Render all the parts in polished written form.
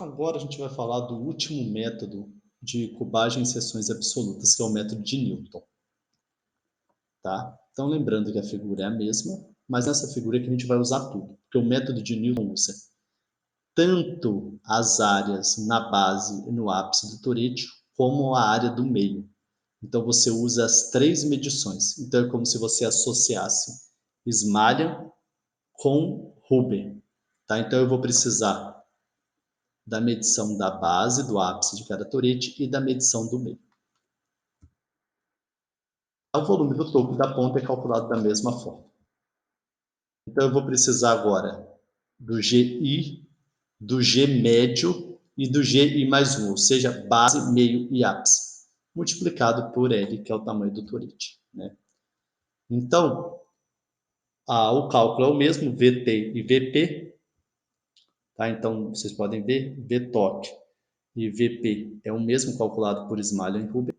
Agora a gente vai falar do último método de cubagem em seções absolutas, que é o método de Newton, tá? Então, lembrando que a figura é a mesma, mas nessa figura que a gente vai usar tudo, porque o método de Newton usa tanto as áreas na base e no ápice do torete, como a área do meio. Então, você usa as três medições. Então, é como se você associasse Smalian com Huber, tá? Então, eu vou precisar da medição da base, do ápice de cada torete e da medição do meio. O volume do topo e da ponta é calculado da mesma forma. Então, eu vou precisar agora do GI, do G médio e do GI mais 1, ou seja, base, meio e ápice, multiplicado por L, que é o tamanho do torete, né? Então, o cálculo é o mesmo, VT e VP, tá? Então, vocês podem ver, VTOC e VP é o mesmo calculado por Smalian e Huber.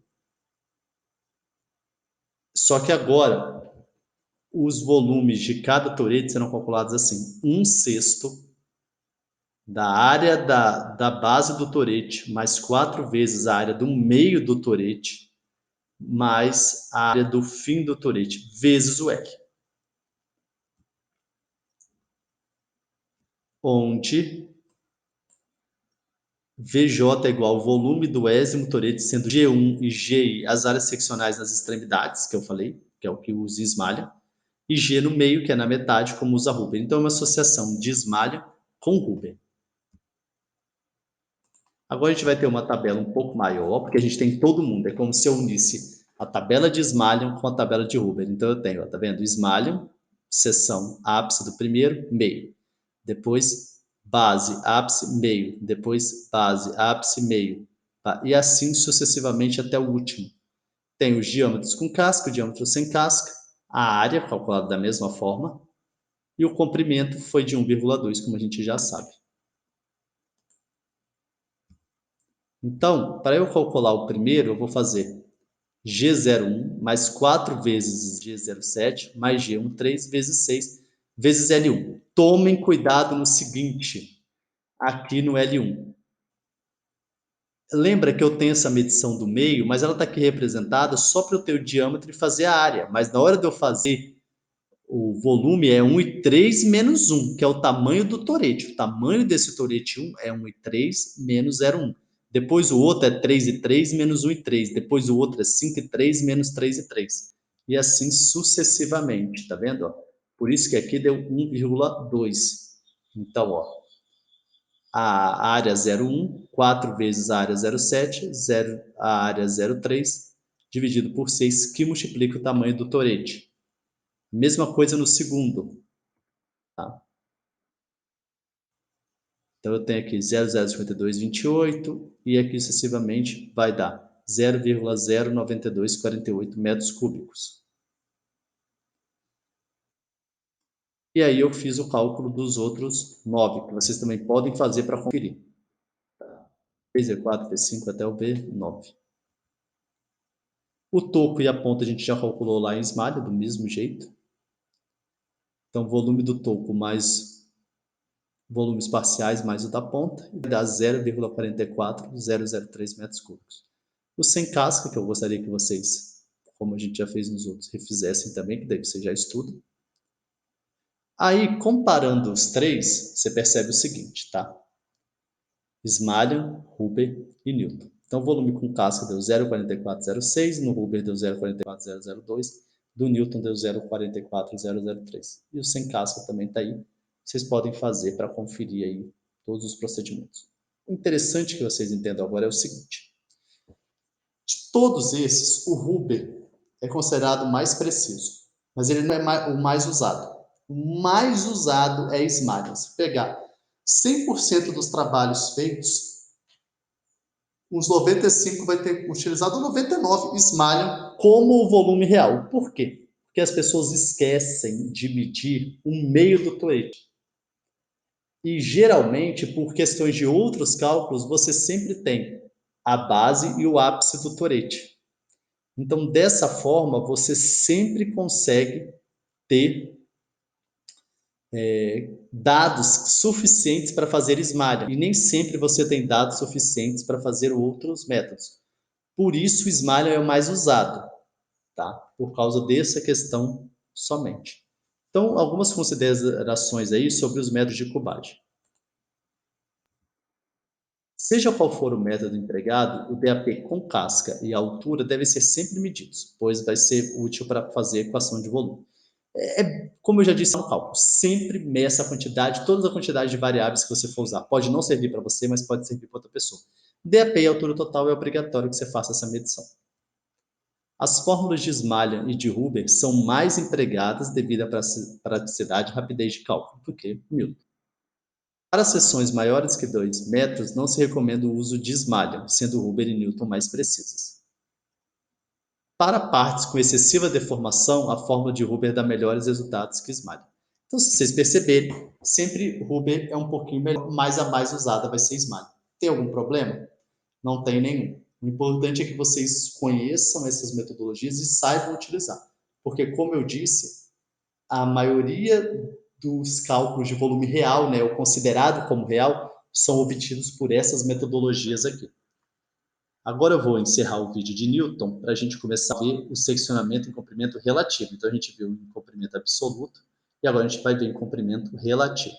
Só que agora, os volumes de cada torete serão calculados assim: 1/6 da área da base do torete, mais 4 vezes a área do meio do torete, mais a área do fim do torete, vezes o L. Onde VJ é igual ao volume do ésimo torete, sendo G1 e GI as áreas seccionais nas extremidades, que eu falei, que é o que usa Smalian, e G no meio, que é na metade, como usa Huber. Então, é uma associação de Smalian com Huber. Agora a gente vai ter uma tabela um pouco maior, porque a gente tem todo mundo. É como se eu unisse a tabela de Smalian com a tabela de Huber. Então eu tenho, tá vendo? Smalian, seção, ápice do primeiro, meio. Depois base, ápice, meio. Depois base, ápice, meio. Tá? E assim sucessivamente até o último. Tem os diâmetros com casca, o diâmetro sem casca, a área calculada da mesma forma, e o comprimento foi de 1,2, como a gente já sabe. Então, para eu calcular o primeiro, eu vou fazer G01 mais 4 vezes G07 mais G1, 3 vezes 6 vezes L1. Tomem cuidado no seguinte, aqui no L1. Lembra que eu tenho essa medição do meio, mas ela está aqui representada só para eu ter o diâmetro e fazer a área. Mas na hora de eu fazer o volume é 1,3 menos 1, que é o tamanho do torete. O tamanho desse torete 1 é 1,3 menos 0,1. Depois o outro é 3,3 menos 1,3. Depois o outro é 5,3 menos 3,3. E assim sucessivamente, tá vendo? Por isso que aqui deu 1,2. Então, a área 0,1, 4 vezes a área 0,7, a área 0,3, dividido por 6, que multiplica o tamanho do torete. Mesma coisa no segundo. Tá? Então, eu tenho aqui 0,05228 e aqui sucessivamente vai dar 0,09248 metros cúbicos. E aí eu fiz o cálculo dos outros 9, que vocês também podem fazer para conferir. V4, V5 até o V9. O topo e a ponta a gente já calculou lá em Smalha, do mesmo jeito. Então, volume do topo mais volumes parciais mais o da ponta, e vai dar 0,44003 metros cúbicos. O sem casca, que eu gostaria que vocês, como a gente já fez nos outros, refizessem também, que daí você já estuda. Aí, comparando os três, você percebe o seguinte, tá? Smalian, Huber e Newton. Então, o volume com casca deu 0,44006, no Huber deu 0,44002, do Newton deu 0,44003. E o sem casca também está aí. Vocês podem fazer para conferir aí todos os procedimentos. O interessante que vocês entendam agora é o seguinte. De todos esses, o Huber é considerado o mais preciso, mas ele não é o mais usado. O mais usado é Smalian. Se pegar 100% dos trabalhos feitos, uns 95 vai ter utilizado 99 Smalian como o volume real. Por quê? Porque as pessoas esquecem de medir o meio do torete. E geralmente, por questões de outros cálculos, você sempre tem a base e o ápice do torete. Então, dessa forma, você sempre consegue ter dados suficientes para fazer Smiley. E nem sempre você tem dados suficientes para fazer outros métodos. Por isso, o Smiley é o mais usado, tá? Por causa dessa questão somente. Então, algumas considerações aí sobre os métodos de cubagem. Seja qual for o método empregado, o DAP com casca e altura devem ser sempre medidos, pois vai ser útil para fazer equação de volume. Como eu já disse no cálculo, sempre meça a quantidade, toda a quantidade de variáveis que você for usar. Pode não servir para você, mas pode servir para outra pessoa. DAP e altura total é obrigatório que você faça essa medição. As fórmulas de Smalley e de Huber são mais empregadas devido à praticidade e rapidez de cálculo do que Newton. Para seções maiores que 2 metros, não se recomenda o uso de Smalley, sendo Huber e Newton mais precisas. Para partes com excessiva deformação, a fórmula de Huber dá melhores resultados que Smalley. Então, se vocês perceberem, sempre Huber é um pouquinho melhor, mas a mais usada vai ser Smalley. Tem algum problema? Não tem nenhum. O importante é que vocês conheçam essas metodologias e saibam utilizar. Porque, como eu disse, a maioria dos cálculos de volume real, né, ou considerado como real, são obtidos por essas metodologias aqui. Agora eu vou encerrar o vídeo de Newton para a gente começar a ver o seccionamento em comprimento relativo. Então a gente viu em comprimento absoluto e agora a gente vai ver em comprimento relativo.